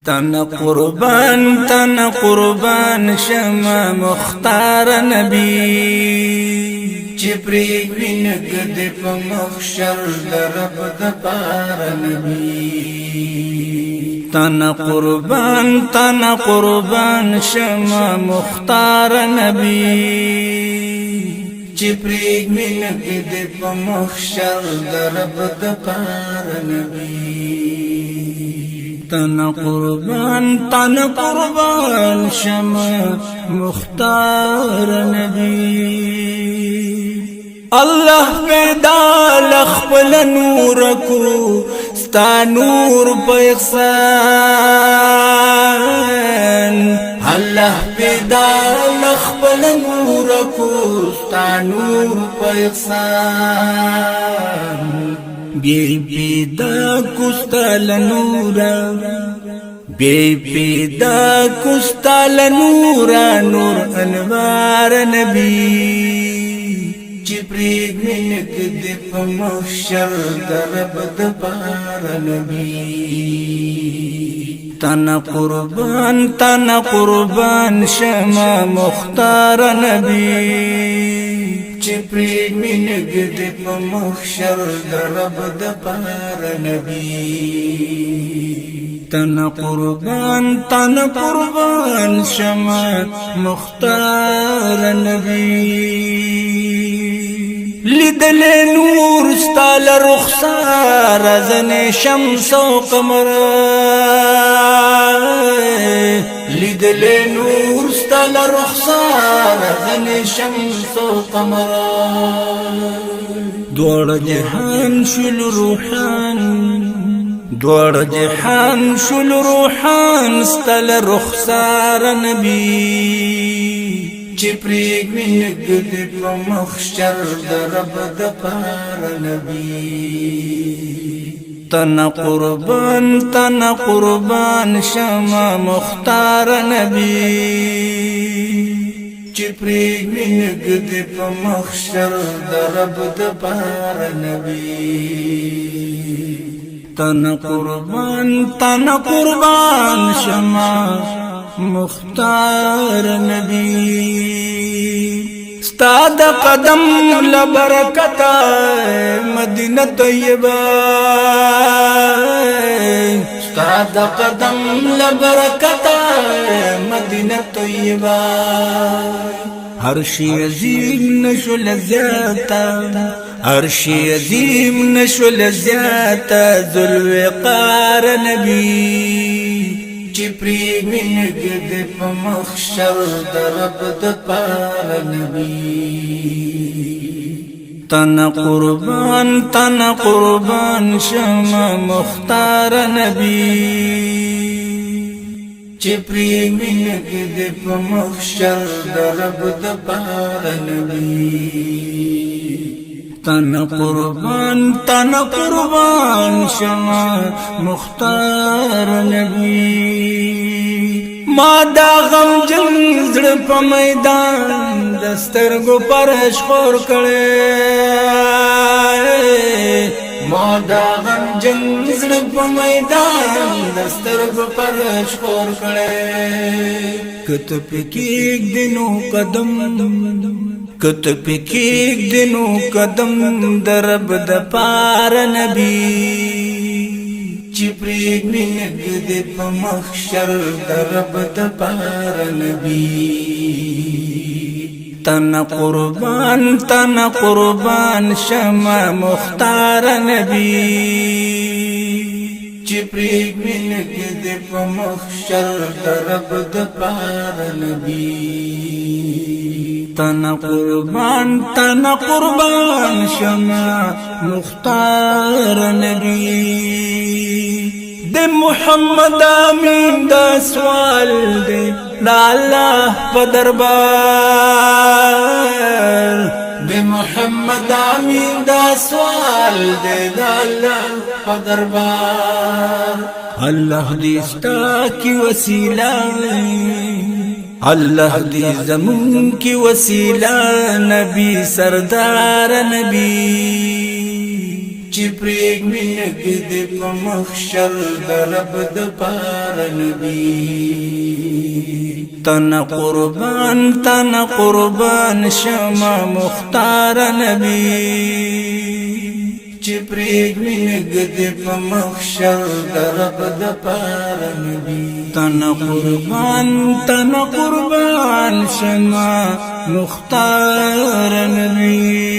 تن قربان شمع مختار نبی چپری وینگ دی پا محشر درب دپار نبی تن قربان شمع مختار نبی چپری وینگ دی پا محشر درب دپار نبی تن قربان شمع مختار نبی اللہ پیدا لخبل نور کو ستا نور پا احسان اللہ پیدا لخبل نور کو ستا نور پا احسان بی پیدا کستال نورا بی پیدا کستال نورا نور انوار نبی چپری منک دی پا محشر درب دپار نبی تن قربان شمع مختار نبی چپری منگ دی پا محشر درب دپار نبی تن قربان شمع مختار نبی لیدل نور ستال رخسار زن شمس و قمر لیدل نور ستال رخسار زن شمس و قمر دوڑ جہان شل روحان ستال رخسار نبی چپری منگ دی پا محشر درب دپار نبی تن قربان شمع مختار نبی چپری منگ دی پا محشر درب دپار نبی تن قربان شمع مختار نبی استاد قدم لبرکتا مدینہ طیبہ استاد قدم لبرکتا مدینہ طیبہ عرشی عظیم نشل زیادہ عرشی عظیم نشل زیادہ ذوالوقار نبی چپری منگ دی پا محشر درب دپار نبی تن قربان شمع مختار نبی چپری منگ دی پا محشر درب دپار نبی تن قربان شمع مختار نبی ما دا غم جنزڑ پا میدان دسترگو پرش خور کڑے ما دا غم جنزڑ پا میدان دسترگو پرش خور کڑے کت پکیک دنو قدم کت پکیک دنو قدم درب دپار نبی چپری منگ دی پا محشر درب دپار نبی تن قربان شمع مختار نبی چپری منگ دی پا محشر درب دپار نبی تن قربان شمع مختار نبی دے محمد آمین دا سوال دے دا اللہ پا دربار دے محمد آمین دا سوال دے دا اللہ پا دربار اللہ دیستا کی وسیلہ اللہ دی زمون کی وسیلہ نبی سردار نبی چې پرېږ مې نږدې په محشر د رب د پاره نبي تن قربان شمع مختار نبی چې پرېږ مې نږدې په محشر د رب د پاره نبی تن قربان شمع مختار نبی